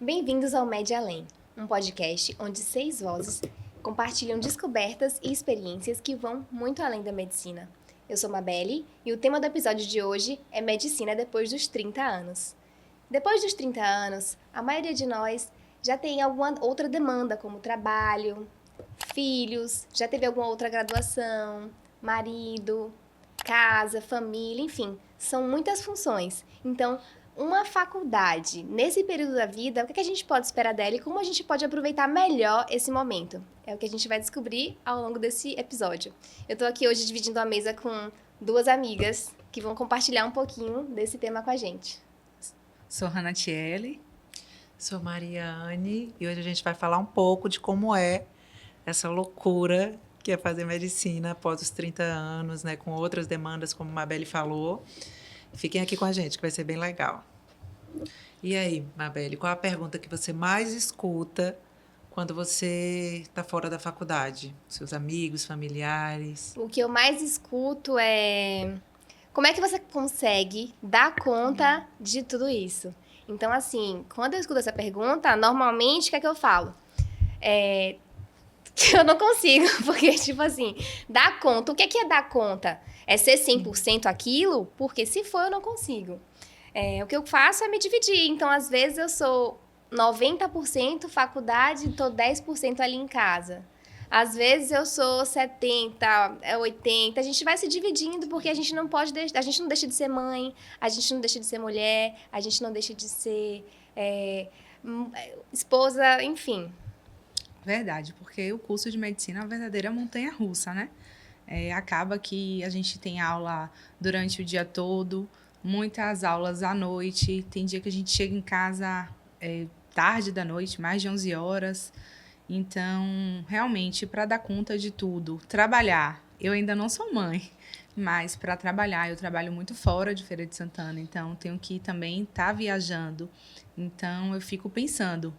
Bem-vindos ao Med Além, um podcast onde 6 vozes compartilham descobertas e experiências que vão muito além da medicina. Eu sou Mabelle e o tema do episódio de hoje é Medicina depois dos 30 anos. Depois dos 30 anos, a maioria de nós já tem alguma outra demanda, como trabalho, filhos, já teve alguma outra graduação, marido, casa, família, enfim, são muitas funções. Então, uma faculdade, nesse período da vida, o que a gente pode esperar dela e como a gente pode aproveitar melhor esse momento? É o que a gente vai descobrir ao longo desse episódio. Eu tô aqui hoje dividindo a mesa com 2 amigas que vão compartilhar um pouquinho desse tema com a gente. Sou Hannah Thiele. Sou Mariane e hoje a gente vai falar um pouco de como é essa loucura que é fazer medicina após os 30 anos, né, com outras demandas, como a Mabelle falou. Fiquem aqui com a gente, que vai ser bem legal. E aí, Mabelle, qual a pergunta que você mais escuta quando você está fora da faculdade? Seus amigos, familiares? O que eu mais escuto é como é que você consegue dar conta de tudo isso? Então, assim, quando eu escuto essa pergunta, normalmente, o que é que eu falo? Que eu não consigo, porque, tipo assim, dar conta. O que é dar conta? É ser 100% aquilo? Porque se for, eu não consigo. O que eu faço é me dividir. Então, às vezes, eu sou 90% faculdade e tô 10% ali em casa. Às vezes, eu sou 70, 80. A gente vai se dividindo, porque a gente não pode deixar... A gente não deixa de ser mãe, a gente não deixa de ser mulher, a gente não deixa de ser esposa, enfim. Verdade, porque o curso de medicina é uma verdadeira montanha-russa, né? Acaba que a gente tem aula durante o dia todo, muitas aulas à noite. Tem dia que a gente chega em casa tarde da noite, mais de 11 horas. Então, realmente, para dar conta de tudo, trabalhar. Eu ainda não sou mãe, mas para trabalhar, eu trabalho muito fora de Feira de Santana, então tenho que também estar viajando. Então, eu fico pensando,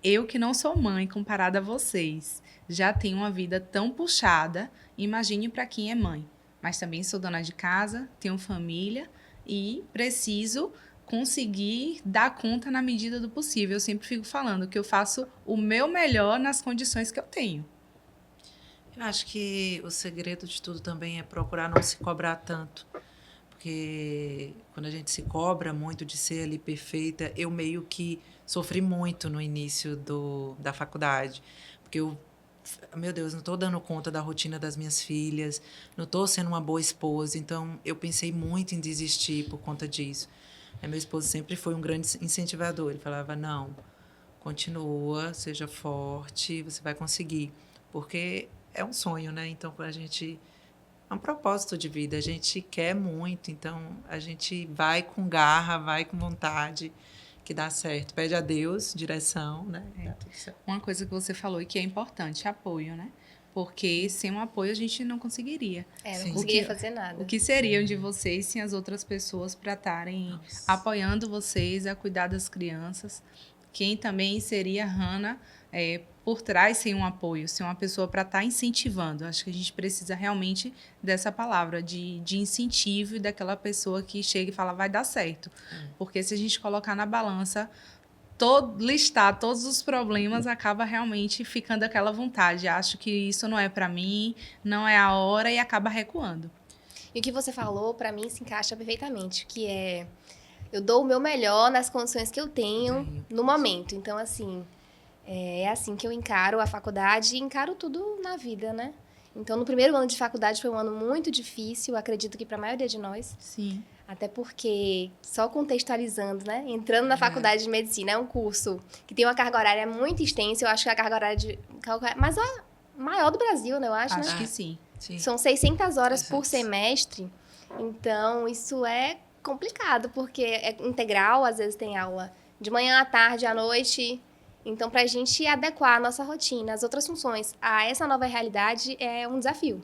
eu que não sou mãe, comparada a vocês, já tenho uma vida tão puxada, imagine para quem é mãe. Mas também sou dona de casa, tenho família e preciso conseguir dar conta na medida do possível. Eu sempre fico falando que eu faço o meu melhor nas condições que eu tenho. Eu acho que o segredo de tudo também é procurar não se cobrar tanto. Porque quando a gente se cobra muito de ser ali perfeita, eu meio que sofri muito no início da faculdade. Porque meu Deus, não estou dando conta da rotina das minhas filhas, não estou sendo uma boa esposa. Então, eu pensei muito em desistir por conta disso. Meu esposo sempre foi um grande incentivador. Ele falava, não, continua, seja forte, você vai conseguir. Porque é um sonho, né? Então, quando a gente... É um propósito de vida, a gente quer muito, então a gente vai com garra, vai com vontade, que dá certo. Pede a Deus direção, né? Dá tudo certo. Uma coisa que você falou e que é importante, apoio, né? Porque sem um apoio a gente não conseguiria. Não conseguiria fazer nada. O que seriam de vocês sem as outras pessoas para estarem apoiando vocês a cuidar das crianças? Quem também seria a Hannah por trás sem um apoio, sem uma pessoa para estar incentivando. Acho que a gente precisa realmente dessa palavra, de incentivo e daquela pessoa que chega e fala, vai dar certo. Porque se a gente colocar na balança, listar todos os problemas, acaba realmente ficando aquela vontade. Acho que isso não é para mim, não é a hora e acaba recuando. E o que você falou, para mim, se encaixa perfeitamente, que é... Eu dou o meu melhor nas condições que eu tenho no momento. Então, assim, é assim que eu encaro a faculdade e encaro tudo na vida, né? Então, no primeiro ano de faculdade foi um ano muito difícil, acredito que para a maioria de nós. Sim. Até porque, só contextualizando, né? Entrando na faculdade de medicina, é um curso que tem uma carga horária muito extensa. Eu acho que a carga horária mas a maior do Brasil, né? Eu acho, Acho né? que sim. São 600 horas por semestre. Então, isso é complicado, porque é integral, às vezes tem aula de manhã, à tarde, à noite. Então, para a gente adequar a nossa rotina, as outras funções a essa nova realidade é um desafio.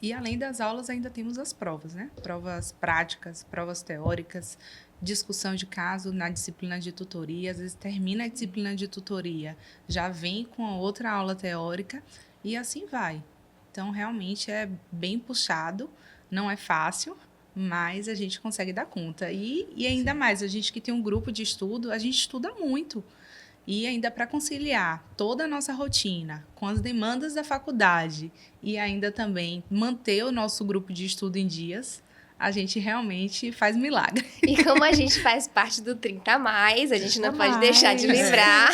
E além das aulas, ainda temos as provas, né? Provas práticas, provas teóricas, discussão de caso na disciplina de tutoria. Às vezes termina a disciplina de tutoria, já vem com a outra aula teórica e assim vai. Então, realmente é bem puxado, não é fácil, mas a gente consegue dar conta. E ainda mais, a gente que tem um grupo de estudo, a gente estuda muito. E ainda para conciliar toda a nossa rotina com as demandas da faculdade e ainda também manter o nosso grupo de estudo em dias, a gente realmente faz milagre. E como a gente faz parte do 30 a mais, a gente não pode Mais. deixar de lembrar.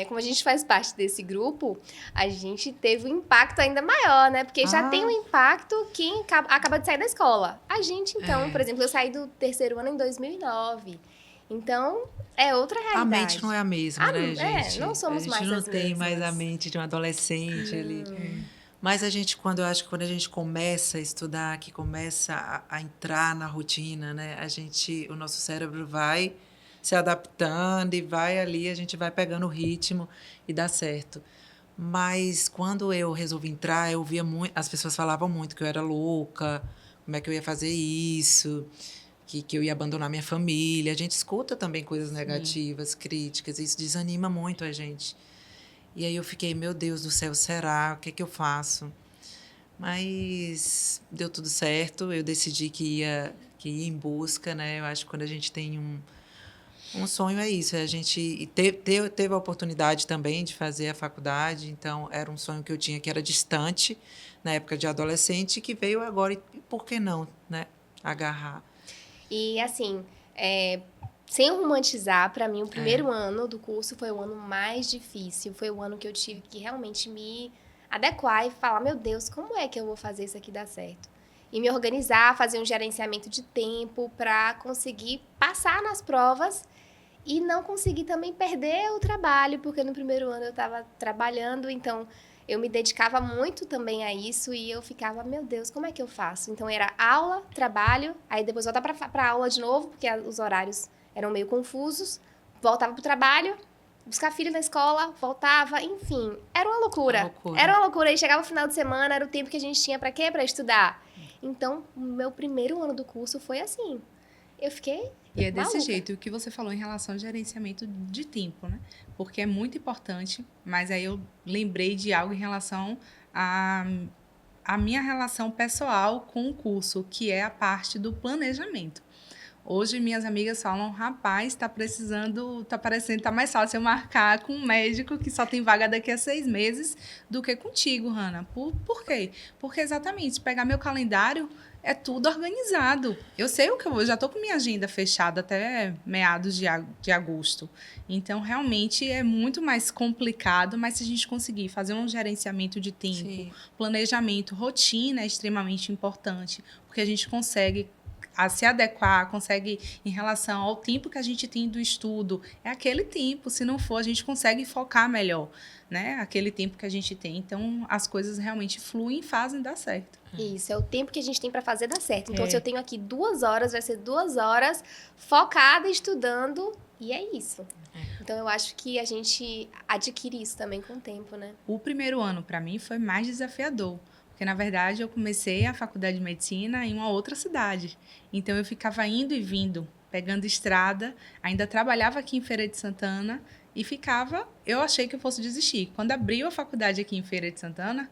Como a gente faz parte desse grupo, a gente teve um impacto ainda maior, né? Porque já tem um impacto quem acaba de sair da escola. A gente, então, por exemplo, eu saí do terceiro ano em 2009. Então, é outra realidade. A mente não é a mesma, né, gente? Não somos mais as A gente não tem mais a mesmas. mente de um adolescente ali. Mas quando eu acho que quando a gente começa a estudar, que começa a entrar na rotina, né, o nosso cérebro vai se adaptando e vai ali, a gente vai pegando o ritmo e dá certo. Mas quando eu resolvi entrar, eu via muito, as pessoas falavam muito que eu era louca, como é que eu ia fazer isso, que eu ia abandonar minha família. A gente escuta também coisas negativas, críticas, e isso desanima muito a gente. E aí eu fiquei, meu Deus do céu, será? O que é que eu faço? Mas deu tudo certo, eu decidi que ia em busca, né? Eu acho que quando a gente tem um sonho é isso, a gente teve a oportunidade também de fazer a faculdade, então era um sonho que eu tinha que era distante, na época de adolescente, que veio agora, e por que não, né? Agarrar. E assim, sem romantizar, para mim, o primeiro ano do curso foi o ano mais difícil. Foi o ano que eu tive que realmente me adequar e falar, meu Deus, como é que eu vou fazer isso aqui dar certo? E me organizar, fazer um gerenciamento de tempo para conseguir passar nas provas e não conseguir também perder o trabalho, porque no primeiro ano eu estava trabalhando, então eu me dedicava muito também a isso e eu ficava, meu Deus, como é que eu faço? Então era aula, trabalho, aí depois voltar para aula de novo, porque os horários eram meio confusos, voltava para o trabalho, buscar filho na escola, voltava, enfim, era uma loucura. Era uma loucura, aí chegava o final de semana, era o tempo que a gente tinha para quê? Para estudar. Então, o meu primeiro ano do curso foi assim. Eu fiquei E é desse maluca. jeito, o que você falou em relação ao gerenciamento de tempo, né? Porque é muito importante, mas aí eu lembrei de algo em relação à minha relação pessoal com o curso, que é a parte do planejamento. Hoje, minhas amigas falam, rapaz, tá parecendo, tá mais fácil eu marcar com um médico que só tem vaga daqui a 6 meses do que contigo, Hanna. Por quê? Porque exatamente, pegar meu calendário, é tudo organizado. Eu sei o que eu vou, já tô com minha agenda fechada até meados de agosto. Então, realmente, é muito mais complicado, mas se a gente conseguir fazer um gerenciamento de tempo, planejamento, rotina é extremamente importante, porque a gente consegue se adequar, consegue, em relação ao tempo que a gente tem do estudo, é aquele tempo, se não for, a gente consegue focar melhor, né? Aquele tempo que a gente tem. Então, as coisas realmente fluem e fazem dar certo. Isso, é o tempo que a gente tem para fazer dar certo. Então, se eu tenho aqui 2 horas, vai ser 2 horas focada, estudando, e é isso. Então, eu acho que a gente adquire isso também com o tempo, né? O primeiro ano, para mim, foi mais desafiador. Porque, na verdade, eu comecei a faculdade de medicina em uma outra cidade. Então, eu ficava indo e vindo, pegando estrada, ainda trabalhava aqui em Feira de Santana e ficava... Eu achei que eu fosse desistir. Quando abriu a faculdade aqui em Feira de Santana,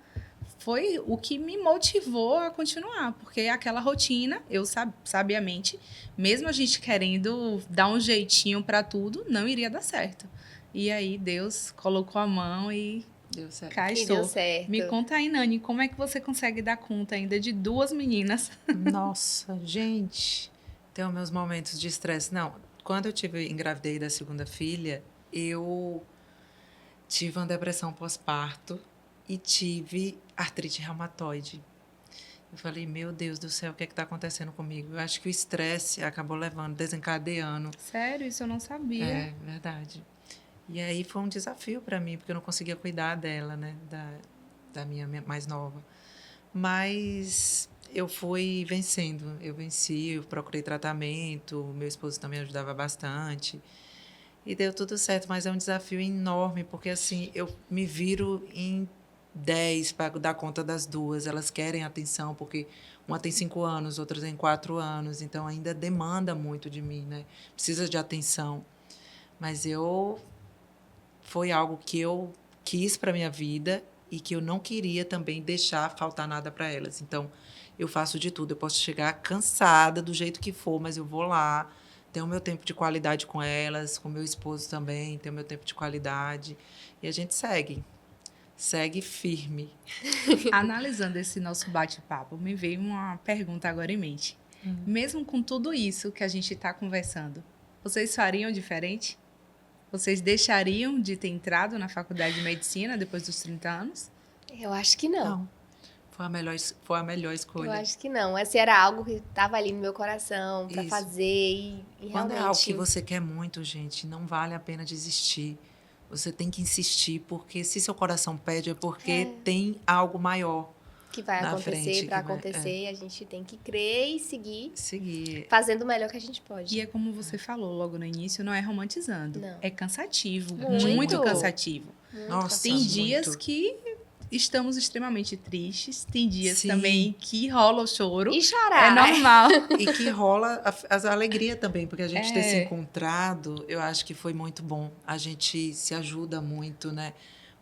foi o que me motivou a continuar. Porque aquela rotina, eu sabiamente, mesmo a gente querendo dar um jeitinho para tudo, não iria dar certo. E aí, Deus colocou a mão e... Deu certo. Cá E estou. deu certo. Me conta aí, Nani, como é que você consegue dar conta ainda de 2 meninas? Nossa, gente, tenho meus momentos de estresse. Não, quando eu engravidei da segunda filha, eu tive uma depressão pós-parto e tive artrite reumatoide. Eu falei, meu Deus do céu, o que está acontecendo comigo? Eu acho que o estresse acabou desencadeando. Sério, isso eu não sabia. É, verdade. E aí foi um desafio para mim, porque eu não conseguia cuidar dela, né? Da minha mais nova. Mas eu fui vencendo. Eu venci, eu procurei tratamento, meu esposo também ajudava bastante. E deu tudo certo, mas é um desafio enorme, porque assim, eu me viro em 10 para dar conta das duas. Elas querem atenção, porque uma tem 5 anos, outra tem 4 anos, então ainda demanda muito de mim, né? Precisa de atenção. Mas foi algo que eu quis para minha vida e que eu não queria também deixar faltar nada para elas. Então, eu faço de tudo. Eu posso chegar cansada do jeito que for, mas eu vou lá, tenho meu tempo de qualidade com elas, com meu esposo também, tenho meu tempo de qualidade. E a gente segue firme. Analisando esse nosso bate-papo, me veio uma pergunta agora em mente. Mesmo com tudo isso que a gente está conversando, vocês fariam diferente? Vocês deixariam de ter entrado na faculdade de medicina depois dos 30 anos? Eu acho que não. Não, foi a melhor escolha. Eu acho que não. Esse era algo que estava ali no meu coração para Isso. fazer e Quando realmente... é algo que você quer muito, gente, não vale a pena desistir. Você tem que insistir, porque se seu coração pede, é porque tem algo maior que vai na acontecer, frente, para que vai- acontecer, e a gente tem que crer e seguir seguir. fazendo o melhor que a gente pode. E é como você falou logo no início, não é romantizando. Não. É cansativo, Muito. muito cansativo. Muito Nossa, Tem dias muito. que estamos extremamente tristes, tem dias Sim. também que rola o choro. E chorar. É normal. E que rola a alegria também, porque a gente ter se É. encontrado, eu acho que foi muito bom. A gente se ajuda muito, né?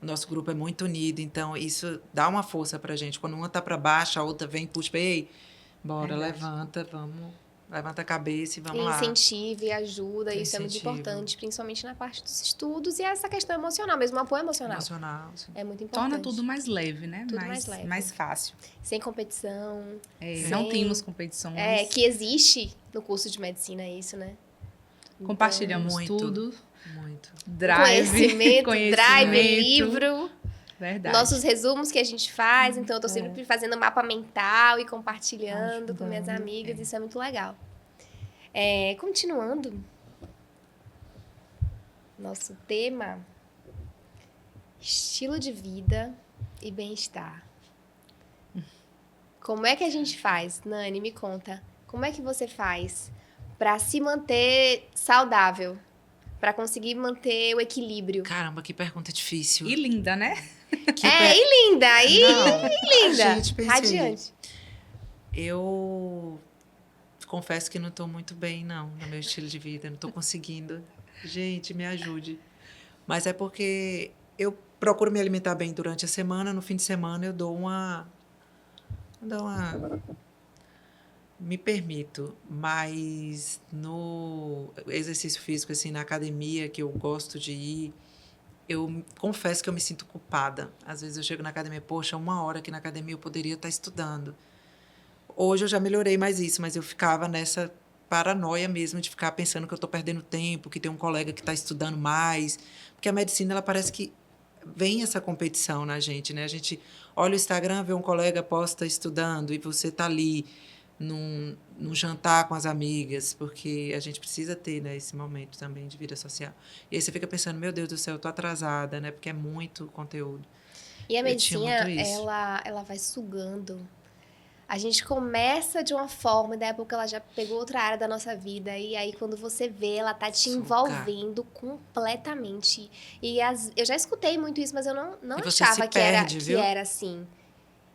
O nosso grupo é muito unido, então isso dá uma força pra gente. Quando uma tá pra baixo, a outra vem e puxa, ei, bora, Verdade. levanta a cabeça e vamos E lá. incentiva e ajuda, isso é muito Incentivo. importante, principalmente na parte dos estudos e essa questão emocional, mesmo o apoio emocional. Emocional. Sim. É muito importante. Torna tudo mais leve, né? Tudo mais leve. mais fácil. Sem competição. É, Sim. não temos competições. Que existe no curso de medicina isso, né? Compartilhamos Muito. tudo. Muito. Drive, Conhecimento, drive, livro. Verdade. Nossos resumos que a gente faz, então eu tô sempre fazendo mapa mental e compartilhando com minhas Ajudando, amigas, é. isso é muito legal. Continuando, nosso tema, estilo de vida e bem-estar. Como é que a gente faz? Nani, me conta, como é que você faz para se manter saudável, para conseguir manter o equilíbrio? Caramba, que pergunta difícil. E linda, né? E linda, e Não, linda, gente, pensei. radiante. Eu confesso que não estou muito bem, não, no meu estilo de vida. Não estou conseguindo. Gente, me ajude. Mas é porque eu procuro me alimentar bem durante a semana. No fim de semana, eu dou uma... Me permito. Mas no exercício físico, assim, na academia, que eu gosto de ir, eu confesso que eu me sinto culpada. Às vezes eu chego na academia, poxa, 1 hora aqui na academia eu poderia estar estudando. Hoje eu já melhorei mais isso, mas eu ficava nessa paranoia mesmo de ficar pensando que eu estou perdendo tempo, que tem um colega que está estudando mais. Porque a medicina, ela parece que vem essa competição na gente, né? A gente olha o Instagram, vê um colega posta estudando e você está ali num jantar com as amigas, porque a gente precisa ter, né, esse momento também de vida social. E aí você fica pensando, meu Deus do céu, eu tô atrasada, né? Porque é muito conteúdo. E a Eu tinha medicina, muito isso. ela vai sugando. A gente começa de uma forma, e daí a pouco ela já pegou outra área da nossa vida. E aí, quando você vê, ela tá te Suga. envolvendo completamente. E eu já escutei muito isso, mas eu não E você achava se que era, perde, que viu? era assim.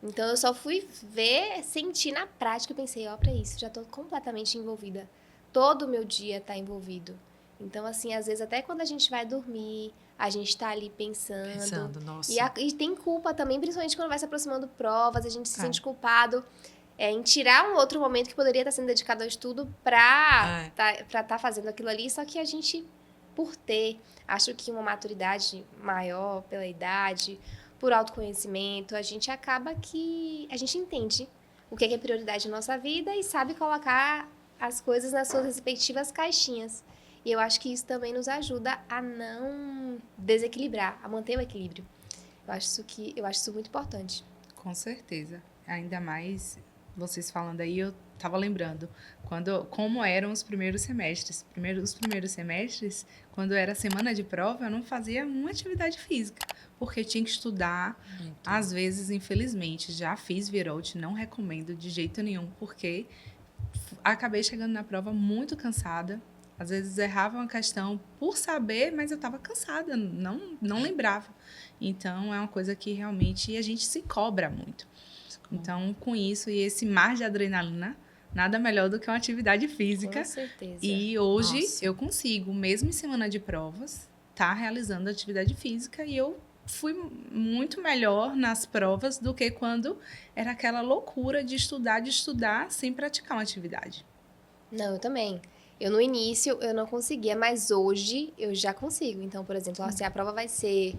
Então, eu só fui ver, sentir na prática e pensei, ó, pra isso, já tô completamente envolvida. Todo o meu dia tá envolvido. Então, assim, às vezes, até quando a gente vai dormir, a gente tá ali Pensando, nossa. e tem culpa também, principalmente quando vai se aproximando provas, a gente se É. sente culpado em tirar um outro momento que poderia estar sendo dedicado ao estudo pra tá fazendo aquilo ali, só que a gente, por ter, acho que uma maturidade maior pela idade, por autoconhecimento, a gente acaba que a gente entende o que é prioridade na nossa vida e sabe colocar as coisas nas suas respectivas caixinhas. E eu acho que isso também nos ajuda a não desequilibrar, a manter o equilíbrio. Eu acho isso muito importante. Com certeza. Ainda mais vocês falando aí, eu tava lembrando como eram os primeiros semestres. Os primeiros semestres, quando era semana de prova, eu não fazia uma atividade física, porque tinha que estudar. Muito. Às vezes, infelizmente, já fiz virote, não recomendo de jeito nenhum, porque acabei chegando na prova muito cansada. Às vezes errava uma questão por saber, mas eu estava cansada, não lembrava. Então, é uma coisa que realmente a gente se cobra muito. Então, com isso e esse mar de adrenalina, nada melhor do que uma atividade física. Com certeza. E hoje Nossa. eu consigo, mesmo em semana de provas, estar realizando atividade física e eu fui muito melhor nas provas do que quando era aquela loucura de estudar sem praticar uma atividade. Não, eu também. Eu, no início, eu não conseguia, mas hoje eu já consigo. Então, por exemplo, se a prova vai ser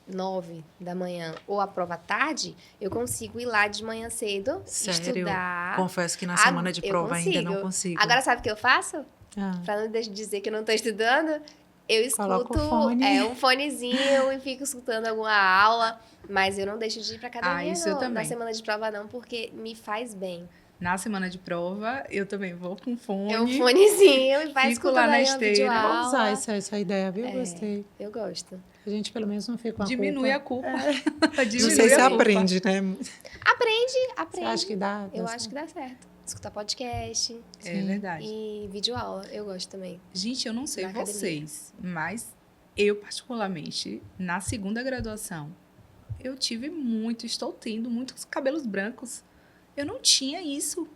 9 da manhã ou a prova à tarde, eu consigo ir lá de manhã cedo, Sério? estudar. Confesso que na semana de Eu prova ainda não consigo. consigo. Agora, sabe o que eu faço? Ah, Pra não dizer que eu não tô estudando, eu coloca escuto o fone. um fonezinho e fico escutando alguma aula, mas eu não deixo de ir pra academia isso eu na também. semana de prova, não, porque me faz bem. Na semana de prova, eu também vou com fone. É um fonezinho e vai Fico lá escutando na aí uma esteira. videoaula. Vou usar essa ideia, viu? Gostei. Eu gosto. A gente pelo menos não fica com a Diminui a culpa. culpa. Não Diminui sei se a culpa. aprende, né? Você Aprende. acha que dá? Eu acho que dá certo. Escutar podcast É Sim. verdade. e videoaula, eu gosto também. Gente, eu não sei Na academia. vocês, mas eu, particularmente, na segunda graduação, estou tendo muitos cabelos brancos. Eu não tinha isso.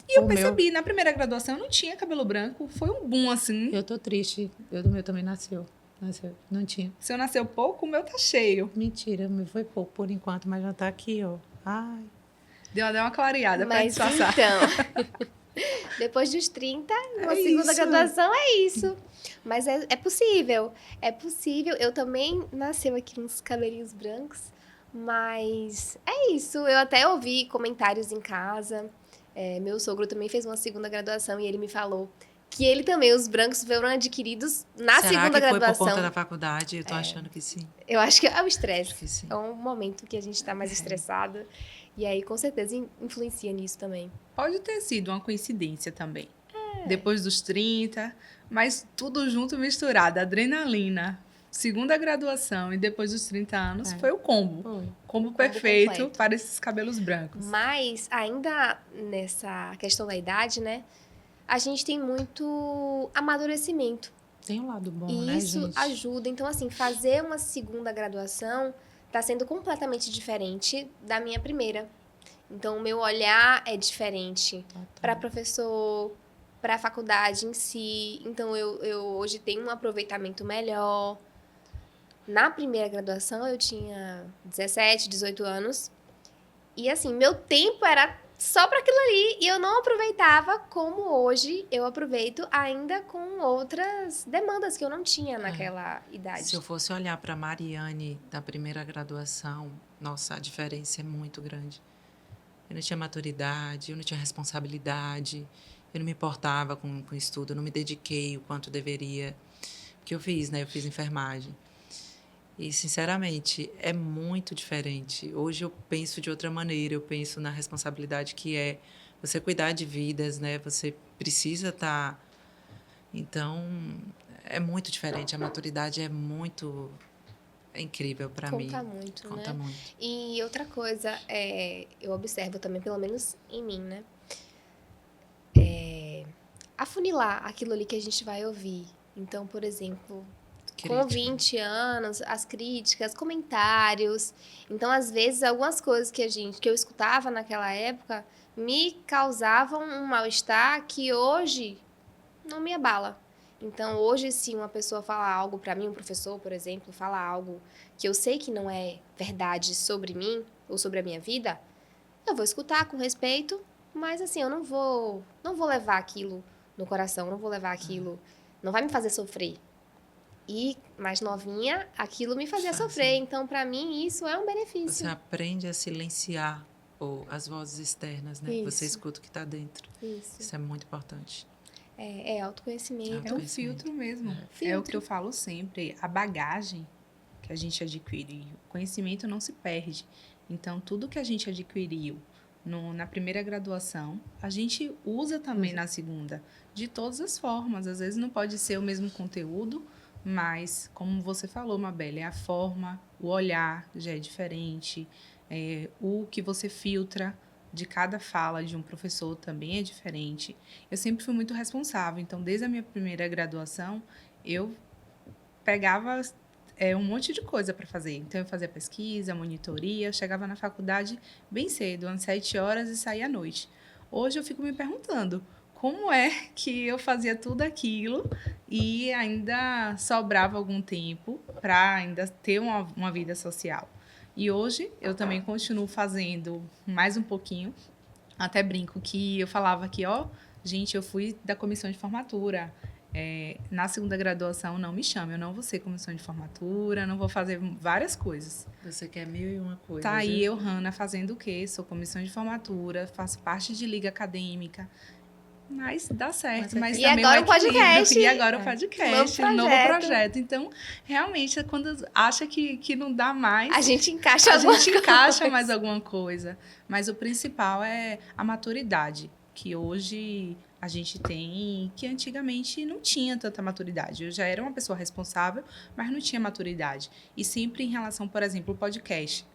E eu percebi, na primeira graduação, eu não tinha cabelo branco. Foi um boom, assim. Eu tô triste. O meu também nasceu. Não tinha. Se eu nasceu pouco, o meu tá cheio. Mentira, me foi pouco por enquanto, mas já tá aqui, ó. Ai. Deu uma clareada pra Mas disfarçar. então, depois dos 30, uma É segunda isso. graduação é isso. Mas é possível. É possível. Eu também nasceu aqui uns cabelinhos brancos. Mas é isso. Eu até ouvi comentários em casa. Meu sogro também fez uma segunda graduação e ele me falou que ele também, os brancos foram adquiridos na Será segunda que foi graduação. por conta da faculdade? Eu tô achando que sim. Eu acho que é o Acho estresse. que sim. É um momento que a gente tá mais estressado. E aí, com certeza, influencia nisso também. Pode ter sido uma coincidência também. Depois dos 30, mas tudo junto misturado. Adrenalina, segunda graduação e depois dos 30 anos, foi o combo. Foi. Combo perfeito completo. para esses cabelos brancos. Mas, ainda nessa questão da idade, né? A gente tem muito amadurecimento. Tem um lado bom, E né, isso gente? ajuda. Então, assim, fazer uma segunda graduação tá sendo completamente diferente da minha primeira. Então, o meu olhar é diferente para professor, para a faculdade em si. Então, eu hoje tenho um aproveitamento melhor. Na primeira graduação, eu tinha 17, 18 anos. E, assim, meu tempo era só para aquilo ali. E eu não aproveitava como hoje eu aproveito, ainda com outras demandas que eu não tinha naquela idade. Se eu fosse olhar para Mariane da primeira graduação, nossa, a diferença é muito grande. Eu não tinha maturidade, eu não tinha responsabilidade, eu não me importava com o estudo, eu não me dediquei o quanto deveria. Porque eu fiz, né? Eu fiz enfermagem. E, sinceramente, é muito diferente. Hoje eu penso de outra maneira, eu penso na responsabilidade que é você cuidar de vidas, né? Você precisa estar... Então, é muito diferente. A maturidade é muito... É incrível para mim. Conta muito, Conta né? muito. E outra coisa, eu observo também, pelo menos em mim, né? Afunilar aquilo ali que a gente vai ouvir. Então, por exemplo, com Crítica. 20 anos, as críticas, comentários. Então, às vezes, algumas coisas que eu escutava naquela época me causavam um mal-estar que hoje não me abala. Então, hoje, se uma pessoa fala algo pra mim, um professor, por exemplo, fala algo que eu sei que não é verdade sobre mim ou sobre a minha vida, eu vou escutar com respeito, mas assim, eu não vou levar aquilo no coração, não vou levar aquilo, não vai me fazer sofrer. E, mais novinha, aquilo me fazia sofrer. Então, pra mim, isso é um benefício. Você aprende a silenciar as vozes externas, né? Isso. Você escuta o que está dentro. Isso. Isso é muito importante. É autoconhecimento. É um filtro mesmo. É o que eu falo sempre. A bagagem que a gente adquire, o conhecimento não se perde. Então, tudo que a gente adquiriu na primeira graduação, a gente usa também na segunda. De todas as formas. Às vezes não pode ser o mesmo conteúdo, mas, como você falou, Mabel, a forma, o olhar já é diferente. O que você filtra de cada fala de um professor também é diferente. Eu sempre fui muito responsável. Então, desde a minha primeira graduação, eu pegava um monte de coisa para fazer. Então, eu fazia pesquisa, monitoria, chegava na faculdade bem cedo, às 7 horas e saía à noite. Hoje, eu fico me perguntando como é que eu fazia tudo aquilo e ainda sobrava algum tempo para ainda ter uma vida social. E hoje, eu também continuo fazendo mais um pouquinho. Até brinco que eu falava que, Gente, eu fui da comissão de formatura. Na segunda graduação, não me chame. Eu não vou ser comissão de formatura, não vou fazer várias coisas. Você quer 1001 coisas. Tá aí eu, Hanna, fazendo o quê? Sou comissão de formatura, faço parte de liga acadêmica. Mas dá certo. Mas e também agora o podcast. E agora o podcast, Novo um novo projeto. Então, realmente, quando acha que não dá mais... A gente encaixa mais alguma coisa. Mas o principal é a maturidade, que hoje a gente tem, que antigamente não tinha tanta maturidade. Eu já era uma pessoa responsável, mas não tinha maturidade. E sempre em relação, por exemplo, ao podcast.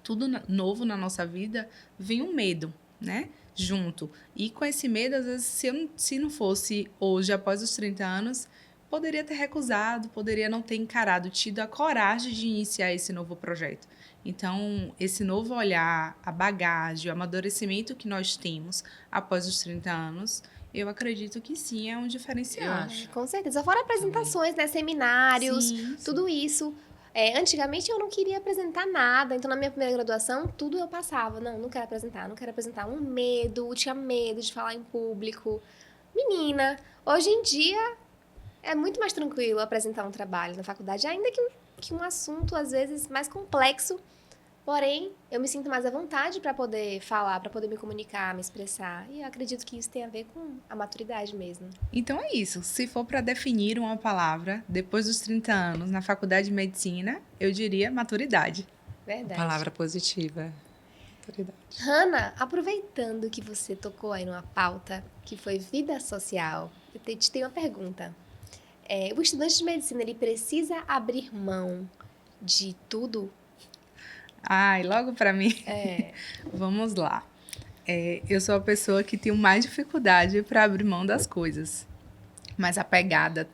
Tudo novo na nossa vida vem um medo, né? Junto. E com esse medo, às vezes, se não fosse hoje, após os 30 anos, poderia ter recusado, poderia não ter encarado, tido a coragem de iniciar esse novo projeto. Então, esse novo olhar, a bagagem, o amadurecimento que nós temos após os 30 anos, eu acredito que sim, é um diferencial. Com certeza. Fora apresentações, né? Seminários, sim. tudo isso. Antigamente eu não queria apresentar nada, então na minha primeira graduação, tudo eu passava. Não quero apresentar. Um medo, tinha medo de falar em público. Menina, hoje em dia é muito mais tranquilo apresentar um trabalho na faculdade, ainda que um assunto, às vezes, mais complexo. Porém, eu me sinto mais à vontade para poder falar, para poder me comunicar, me expressar. E eu acredito que isso tem a ver com a maturidade mesmo. Então é isso. Se for para definir uma palavra, depois dos 30 anos, na faculdade de medicina, eu diria maturidade. Verdade. Palavra positiva. Maturidade. Hanna, aproveitando que você tocou aí numa pauta que foi vida social, eu te tenho uma pergunta. O estudante de medicina, ele precisa abrir mão de tudo? Ai, logo para mim. Vamos lá. Eu sou a pessoa que tem mais dificuldade para abrir mão das coisas. Mais apegada.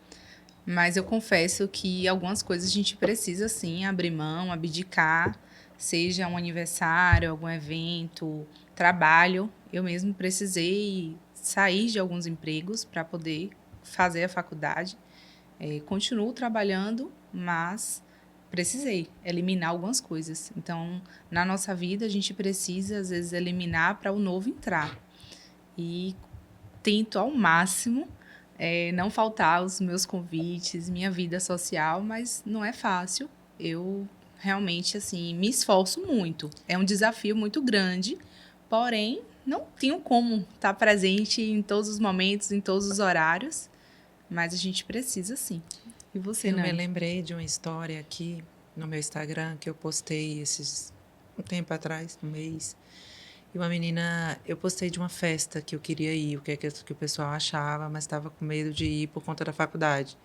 Mas eu confesso que algumas coisas a gente precisa, sim, abrir mão, abdicar. Seja um aniversário, algum evento, trabalho. Eu mesmo precisei sair de alguns empregos para poder fazer a faculdade. Continuo trabalhando, mas precisei eliminar algumas coisas. Então, na nossa vida, a gente precisa, às vezes, eliminar para o novo entrar. E tento ao máximo não faltar aos meus convites, minha vida social, mas não é fácil. Eu realmente, assim, me esforço muito. É um desafio muito grande, porém, não tenho como estar presente em todos os momentos, em todos os horários, mas a gente precisa, sim. E você, Eu Nani? me lembrei de uma história aqui no meu Instagram que eu postei um tempo atrás, um mês. E uma menina, eu postei de uma festa que eu queria ir, o que o pessoal achava, mas estava com medo de ir por conta da faculdade.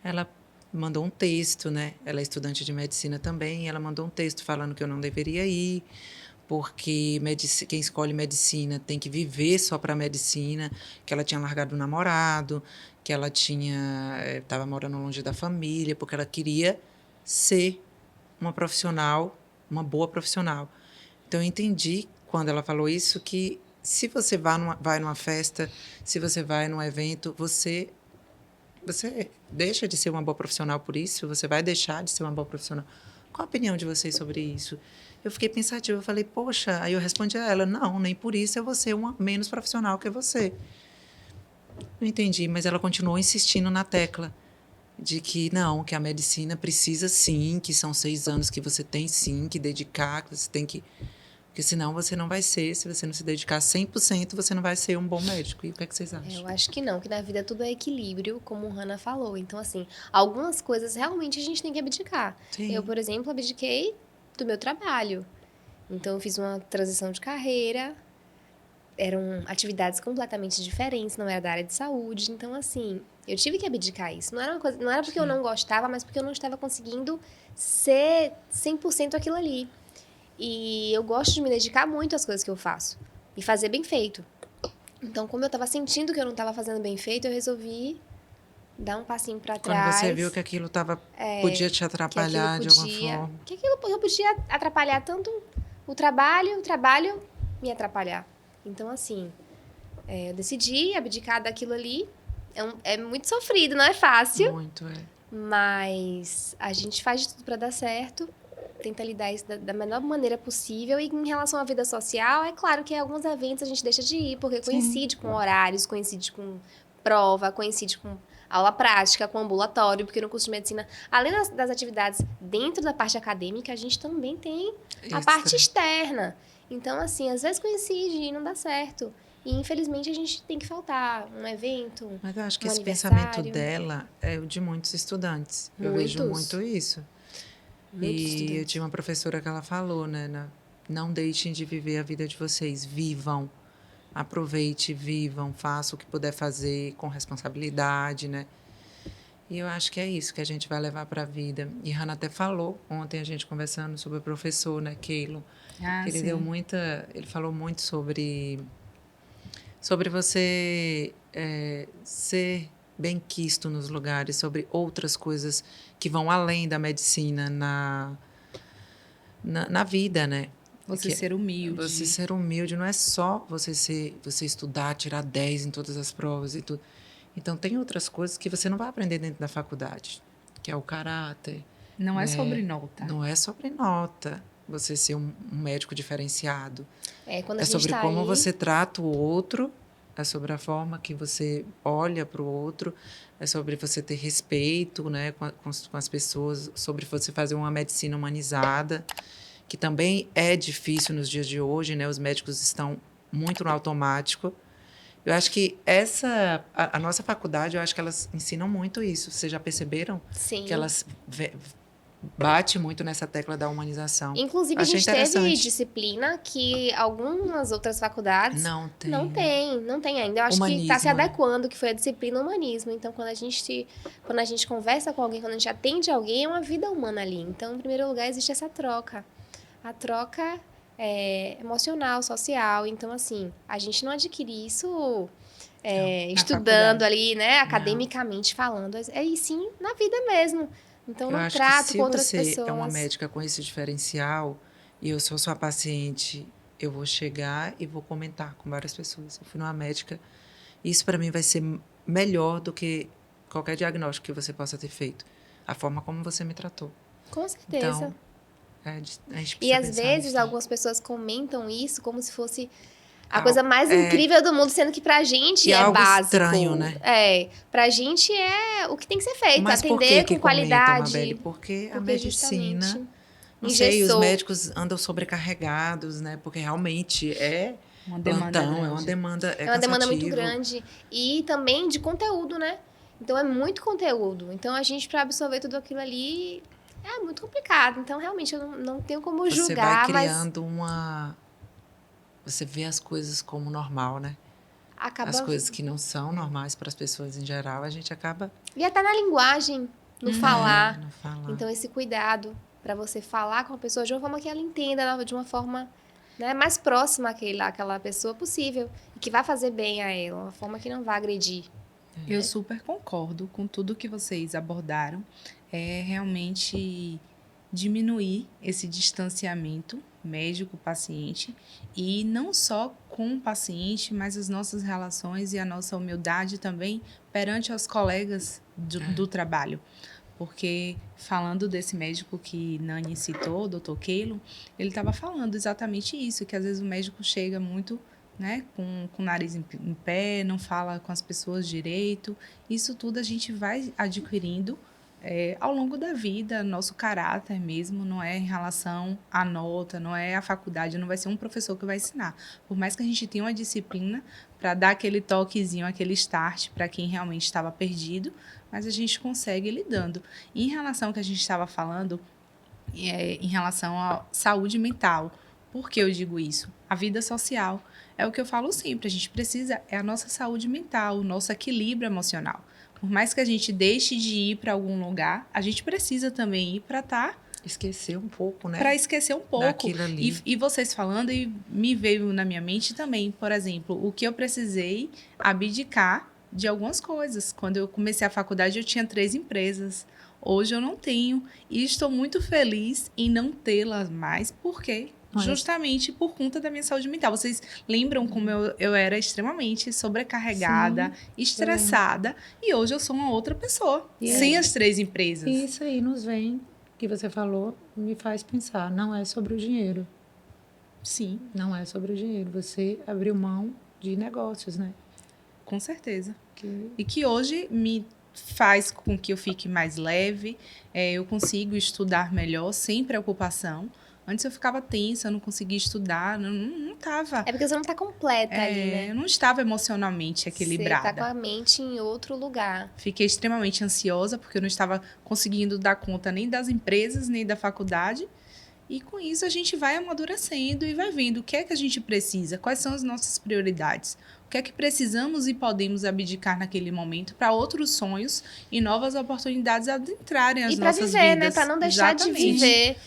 Ela mandou um texto, né? Ela é estudante de medicina também. Ela mandou um texto falando que eu não deveria ir, porque quem escolhe medicina tem que viver só para medicina, que ela tinha largado o namorado, que ela estava morando longe da família, porque ela queria ser uma profissional, uma boa profissional. Então, eu entendi, quando ela falou isso, que se você vai numa festa, se você vai num evento, você deixa de ser uma boa profissional por isso? Você vai deixar de ser uma boa profissional? Qual a opinião de vocês sobre isso? Eu fiquei pensativa, eu falei, poxa, aí eu respondi a ela, não, nem por isso eu vou ser uma menos profissional que você. Não entendi, mas ela continuou insistindo na tecla de que não, que a medicina precisa sim, que são 6 anos que você tem sim que dedicar, que você tem que... Porque senão você não vai ser, se você não se dedicar 100%, você não vai ser um bom médico. E o que é que vocês acham? Eu acho que não, que na vida tudo é equilíbrio, como a Hanna falou. Então, assim, algumas coisas realmente a gente tem que abdicar. Sim. Eu, por exemplo, abdiquei do meu trabalho. Então, eu fiz uma transição de carreira, eram atividades completamente diferentes, não era da área de saúde. Então, assim, eu tive que abdicar isso. Não era porque eu não gostava, mas porque eu não estava conseguindo ser 100% aquilo ali. E eu gosto de me dedicar muito às coisas que eu faço. E fazer bem feito. Então, como eu estava sentindo que eu não estava fazendo bem feito, eu resolvi dar um passinho para trás. Quando você viu que aquilo podia te atrapalhar de alguma forma. Que aquilo podia atrapalhar tanto o trabalho me atrapalhar. Então, assim, eu decidi abdicar daquilo ali. É muito sofrido, não é fácil. Muito, Mas a gente faz de tudo para dar certo. tenta lidar isso da melhor maneira possível. E em relação à vida social, é claro que alguns eventos a gente deixa de ir, porque coincide com horários, coincide com prova, coincide com aula prática, com ambulatório, porque no curso de medicina, além das atividades dentro da parte acadêmica, a gente também tem a parte externa. Então, assim, às vezes coincide e não dá certo. E, infelizmente, a gente tem que faltar um evento, Mas eu acho que um esse aniversário. pensamento dela é o de muitos estudantes. Eu Muitos. vejo muito isso. Muitos E eu estudantes. tinha uma professora que ela falou, né? Não deixem de viver a vida de vocês. Vivam. Aproveite, vivam. Faça o que puder fazer com responsabilidade, né? E eu acho que é isso que a gente vai levar para a vida. E Hannah até falou, ontem a gente conversando sobre o professor, né, Keilo, que ele deu ele falou muito sobre você ser bem-quisto nos lugares, sobre outras coisas que vão além da medicina na vida, né? Você ser humilde. Você ser humilde não é só você estudar, tirar 10 em todas as provas e tudo. Então, tem outras coisas que você não vai aprender dentro da faculdade, que é o caráter. Não é sobre nota. Não é sobre nota. Você ser um médico diferenciado. Quando a É gente sobre tá como aí, você trata o outro, é sobre a forma que você olha para o outro, é sobre você ter respeito, né, com as pessoas, sobre você fazer uma medicina humanizada, que também é difícil nos dias de hoje, né? Os médicos estão muito no automático. Eu acho que a nossa faculdade, eu acho que elas ensinam muito isso. Vocês já perceberam? sim. Que elas bate muito nessa tecla da humanização. Inclusive, Achei a gente teve interessante. disciplina que algumas outras faculdades Não tem. não tem ainda. Eu acho que está se Humanismo, né? adequando, que foi a disciplina humanismo. Então, quando a gente conversa com alguém, quando a gente atende alguém, é uma vida humana ali. Então, em primeiro lugar, existe essa troca. A troca emocional, social. Então, assim, a gente não adquire isso estudando faculdade. ali, né? Academicamente falando. E sim na vida mesmo. Então, Eu no acho trato que com outras se você é uma pessoas. médica com esse diferencial e eu sou sua paciente, eu vou chegar e vou comentar com várias pessoas. Eu fui numa médica. Isso, para mim, vai ser melhor do que qualquer diagnóstico que você possa ter feito. A forma como você me tratou. Com certeza. Então, a gente precisa E às pensar vezes nisso, né? algumas pessoas comentam isso como se fosse a coisa mais incrível do mundo, sendo que pra gente E é algo básico. estranho, né? Pra gente é o que tem que ser feito, Mas por atender que com comentam, qualidade. Mabel? Porque a Porque medicina... justamente Não sei, os engessou. médicos andam sobrecarregados, né? Porque realmente é Uma demanda plantão, grande. é uma demanda, É uma demanda muito cansativo. grande. E também de conteúdo, né? Então é muito conteúdo. Então a gente, pra absorver tudo aquilo ali, é muito complicado. Então realmente eu não tenho como Você julgar, vai mas criando Você vê as coisas como normal, né? acaba. As coisas que não são normais para as pessoas em geral, a gente acaba... E até na linguagem, no falar. não falar. Então, esse cuidado para você falar com a pessoa de uma forma que ela entenda, de uma forma, né, mais próxima àquela pessoa possível. E que vai fazer bem a ela, uma forma que não vai agredir. Eu super concordo com tudo que vocês abordaram. É realmente diminuir esse distanciamento médico-paciente e não só com o paciente, mas as nossas relações e a nossa humildade também perante os colegas do trabalho. Porque, falando desse médico que Nani citou, o Dr. Keilo, ele estava falando exatamente isso, que às vezes o médico chega muito, né, com o nariz em pé, não fala com as pessoas direito. Isso tudo a gente vai adquirindo ao longo da vida, nosso caráter mesmo, não é em relação à nota, não é a faculdade, não vai ser um professor que vai ensinar. Por mais que a gente tenha uma disciplina para dar aquele toquezinho, aquele start para quem realmente estava perdido, mas a gente consegue lidando. E em relação ao que a gente estava falando, em relação à saúde mental, por que eu digo isso? A vida social é o que eu falo sempre, a gente precisa, é a nossa saúde mental, o nosso equilíbrio emocional. Por mais que a gente deixe de ir para algum lugar, a gente precisa também ir para estar... Esquecer um pouco, né? Para esquecer um pouco. Daquilo ali. E vocês falando, e me veio na minha mente também, por exemplo, o que eu precisei abdicar de algumas coisas. Quando eu comecei a faculdade, eu tinha 3 empresas. Hoje eu não tenho. E estou muito feliz em não tê-las mais. Por quê? Justamente por conta da minha saúde mental. Vocês lembram como eu era extremamente sobrecarregada, estressada, e hoje eu sou uma outra pessoa, sem as 3 empresas. Isso aí nos vem que você falou me faz pensar, não é sobre o dinheiro. Sim, Não é sobre o dinheiro. Você abriu mão de negócios, né? com certeza. Que E que hoje me faz com que eu fique mais leve, eu consigo estudar melhor, sem preocupação. Antes eu ficava tensa, eu não conseguia estudar, não estava. É porque você não tá completa ali, né? Eu não estava emocionalmente Você equilibrada. tá com a mente em outro lugar. Fiquei extremamente ansiosa, porque eu não estava conseguindo dar conta nem das empresas, nem da faculdade. E com isso a gente vai amadurecendo e vai vendo o que é que a gente precisa, quais são as nossas prioridades, o que é que precisamos e podemos abdicar naquele momento para outros sonhos e novas oportunidades adentrarem as E pra nossas viver, né? vidas. Pra não deixar de Exatamente. viver.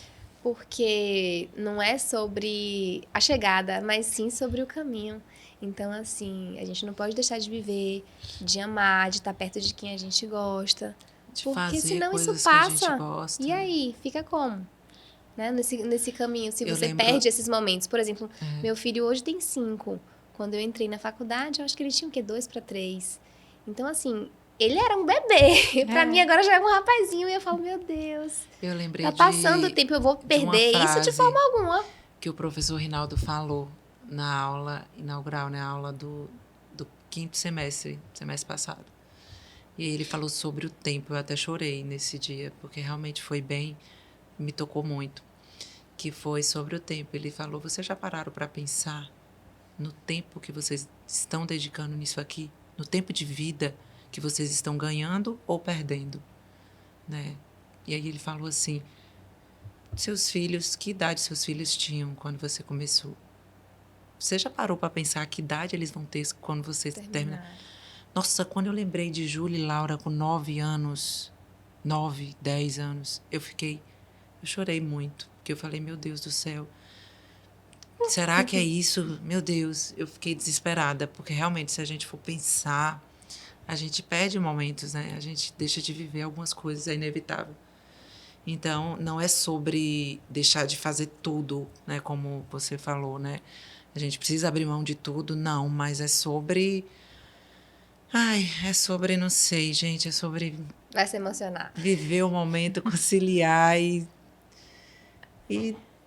Porque não é sobre a chegada, mas sim sobre o caminho. Então, assim, a gente não pode deixar de viver, de amar, de estar perto de quem a gente gosta. De Porque fazer senão isso coisas que a gente passa. gosta. E aí, fica como? Né? Nesse caminho, se Eu você lembro- perde esses momentos. Por exemplo, meu filho hoje tem 5. Quando eu entrei na faculdade, eu acho que ele tinha o quê? 2 para 3. Então, assim, ele era um bebê. Pra mim, agora já é um rapazinho. E eu falo, meu Deus, Eu lembrei tá passando o tempo, eu vou de uma perder isso de frase forma alguma. que o professor Rinaldo falou na aula inaugural, na aula do 5º semestre passado. E aí ele falou sobre o tempo. Eu até chorei nesse dia, porque realmente foi bem, me tocou muito. Que foi sobre o tempo. Ele falou: vocês já pararam para pensar no tempo que vocês estão dedicando nisso aqui? No tempo de vida que vocês estão ganhando ou perdendo? Né? E aí ele falou assim: seus filhos, que idade seus filhos tinham quando você começou? Você já parou para pensar que idade eles vão ter quando você termina? Nossa, quando eu lembrei de Júlia e Laura com 9 anos, 9, 10 anos, eu chorei muito, porque eu falei, meu Deus do céu, será que é isso? Meu Deus, eu fiquei desesperada, porque realmente, se a gente for pensar, a gente perde momentos, né? A gente deixa de viver algumas coisas, é inevitável. Então, não é sobre deixar de fazer tudo, né? Como você falou, né? A gente precisa abrir mão de tudo, não, mas é sobre... é sobre, não sei, gente, é sobre Vai se emocionar. viver o momento, conciliar e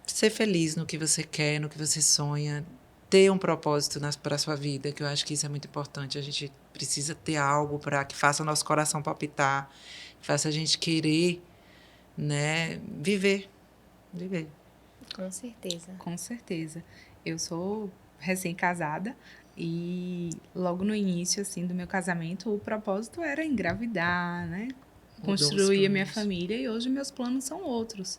ser feliz no que você quer, no que você sonha, ter um propósito para a sua vida, que eu acho que isso é muito importante. A gente precisa ter algo para que faça o nosso coração palpitar, que faça a gente querer, né, viver. Com certeza. Com certeza. Eu sou recém-casada e logo no início assim do meu casamento o propósito era engravidar, né? Mudou os Construir a minha planos. família e hoje meus planos são outros.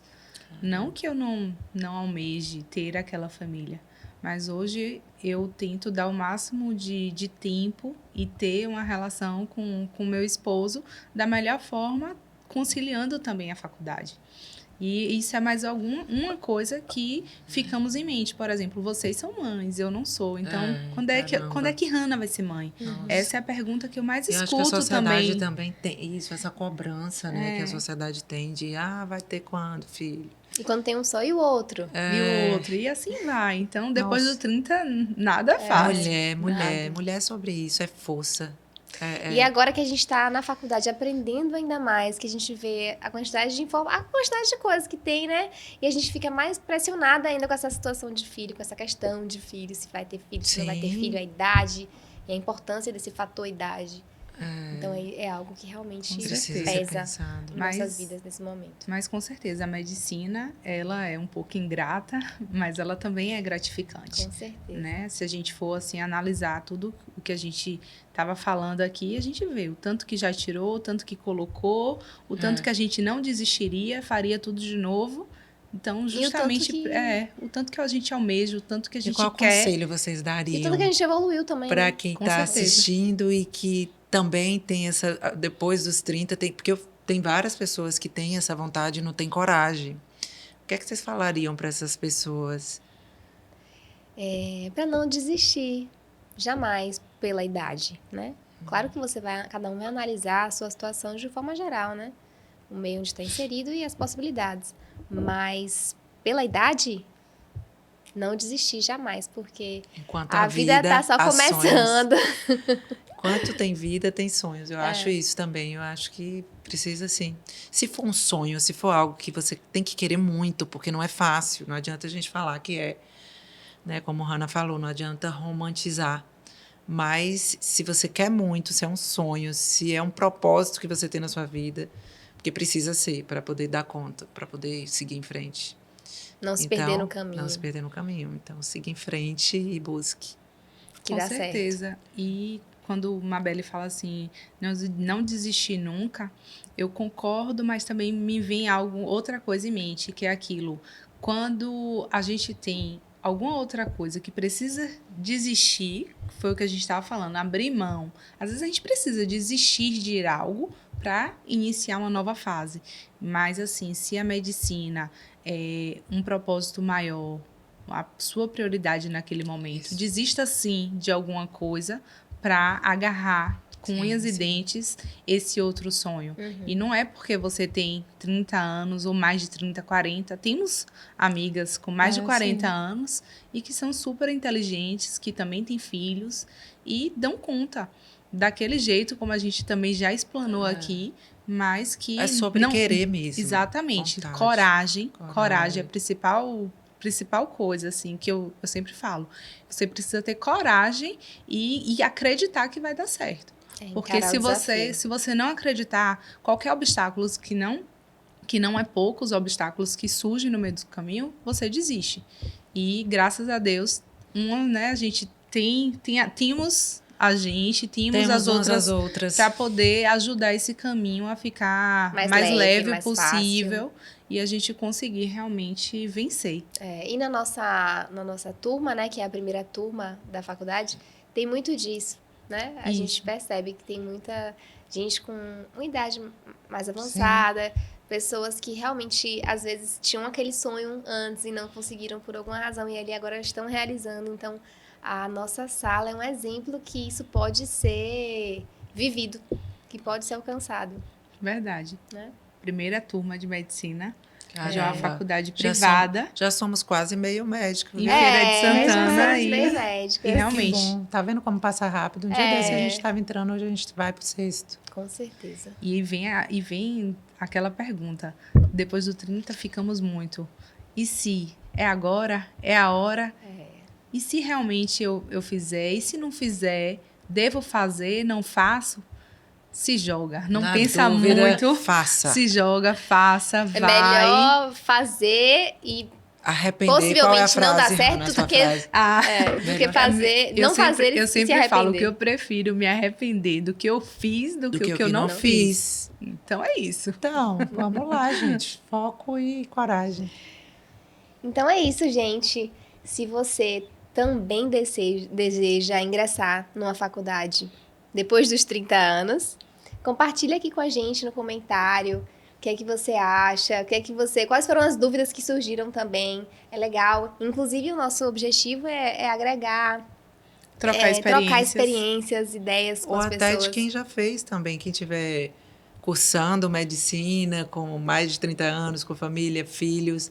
Não que eu não almeje ter aquela família, mas hoje eu tento dar o máximo de tempo e ter uma relação com meu esposo da melhor forma, conciliando também a faculdade. E isso é mais uma coisa que ficamos em mente. Por exemplo, vocês são mães, eu não sou. Então, quando é que Hannah vai ser mãe? Essa é a pergunta que eu mais Eu acho que a escuto sociedade também. também tem isso, essa cobrança, né, que a sociedade tem de, vai ter quando, filho? E quando tem um só e o outro. E o outro. E assim vai. Então, depois Nossa. do 30, nada fácil. Mulher é sobre isso, é força. E agora que a gente tá na faculdade aprendendo ainda mais, que a gente vê a quantidade a quantidade de coisas que tem, né? E a gente fica mais pressionada ainda com essa situação de filho, com essa questão de filho, se vai ter filho, se não vai ter Sim. filho, a idade e a importância desse fator idade. Então é algo que realmente Com Precisa ser pesa pensado. em nossas vidas nesse momento. Mas com certeza a medicina, ela é um pouco ingrata, mas ela também é gratificante. Com certeza. Né? Se a gente for assim analisar tudo o que a gente estava falando aqui, a gente vê o tanto que já tirou, o tanto que colocou, o tanto que a gente não desistiria, faria tudo de novo. Então, justamente o tanto que a gente almeja, o tanto que a gente qual quer. conselho vocês dariam? E tudo que a gente evoluiu também. Para né? quem Com está certeza. assistindo e que também tem essa, depois dos 30, porque tem várias pessoas que têm essa vontade e não têm coragem. O que é que vocês falariam para essas pessoas? Para não desistir, jamais pela idade, né? Claro que cada um vai analisar a sua situação de forma geral, né? O meio onde está inserido e as possibilidades. Mas pela idade, não desistir jamais, porque Enquanto a vida está só há sonhos. começando. Enquanto tem vida, tem sonhos. Eu acho isso também. Eu acho que precisa, sim. Se for um sonho, se for algo que você tem que querer muito, porque não é fácil, não adianta a gente falar que é, né? Como a Hannah falou, não adianta romantizar. Mas se você quer muito, se é um sonho, se é um propósito que você tem na sua vida, porque precisa ser para poder dar conta, para poder seguir em frente. Não se perder no caminho. Não se perder no caminho. Então, siga em frente e busque. Que Com dá certeza. certo. E quando Mabelle fala assim, não desistir nunca, eu concordo, mas também me vem outra coisa em mente, que é aquilo. Quando a gente tem alguma outra coisa que precisa desistir, foi o que a gente estava falando, abrir mão. Às vezes a gente precisa desistir de algo para iniciar uma nova fase. Mas, assim, se a medicina é um propósito maior, a sua prioridade naquele momento, Isso. desista sim de alguma coisa para agarrar com unhas e dentes esse outro sonho. E não é porque você tem 30 anos ou mais de 30, 40. Temos amigas com mais de 40 anos e que são super inteligentes, que também têm filhos e dão conta daquele jeito, como a gente também já explanou aqui, mas que É sobre querer mesmo. Exatamente. Vontade. Coragem é a principal coisa, assim, que eu sempre falo. Você precisa ter coragem e acreditar que vai dar certo. Porque encarar o desafio. se você não acreditar, qualquer obstáculo que não é poucos obstáculos que surgem no meio do caminho, você desiste. E graças a Deus, a gente tínhamos as outras para poder ajudar esse caminho a ficar mais leve mais possível fácil. E a gente conseguir realmente vencer. E na nossa turma, né, que é a primeira turma da faculdade, tem muito disso, né? A gente percebe que tem muita gente com uma idade mais avançada, pessoas que realmente, às vezes, tinham aquele sonho antes e não conseguiram por alguma razão e ali agora estão realizando. Então, a nossa sala é um exemplo que isso pode ser vivido, que pode ser alcançado. Verdade. Né? Primeira turma de medicina, já é uma Caramba. faculdade privada. Já somos quase meio médico. Em Feira de Santana. Meio médico. E realmente. Bom, tá vendo como passa rápido? Um dia desse a gente estava entrando, hoje a gente vai pro sexto. Com certeza. E vem aquela pergunta. Depois do 30, ficamos muito. E se? É agora? É a hora? E se realmente eu fizer? E se não fizer? Devo fazer? Não faço? Se joga. Não pensa muito. Faça. Se joga, faça, vai. É melhor fazer e arrepender. possivelmente Qual é a frase, não dar certo do que fazer, não fazer e eu se sempre arrepender. falo que eu prefiro me arrepender do que eu fiz do que o que eu não fiz. Então é isso. Então, vamos lá, gente. Foco e coragem. Então é isso, gente. Se você também deseja ingressar numa faculdade depois dos 30 anos, compartilha aqui com a gente no comentário o que é que você acha, quais foram as dúvidas que surgiram também. É legal. Inclusive, o nosso objetivo é agregar, trocar experiências, ideias com as pessoas. Ou até de quem já fez também, quem estiver cursando medicina com mais de 30 anos, com família, filhos.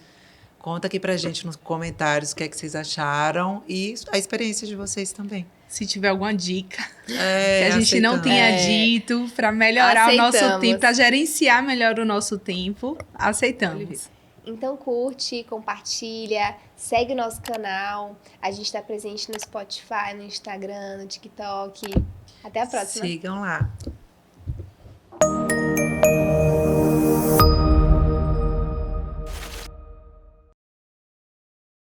Conta aqui pra gente nos comentários o que é que vocês acharam e a experiência de vocês também. Se tiver alguma dica que a gente não tenha dito para melhorar aceitamos. O nosso tempo, para gerenciar melhor o nosso tempo, aceitamos. Então curte, compartilha, segue o nosso canal. A gente está presente no Spotify, no Instagram, no TikTok. Até a próxima. Sigam lá.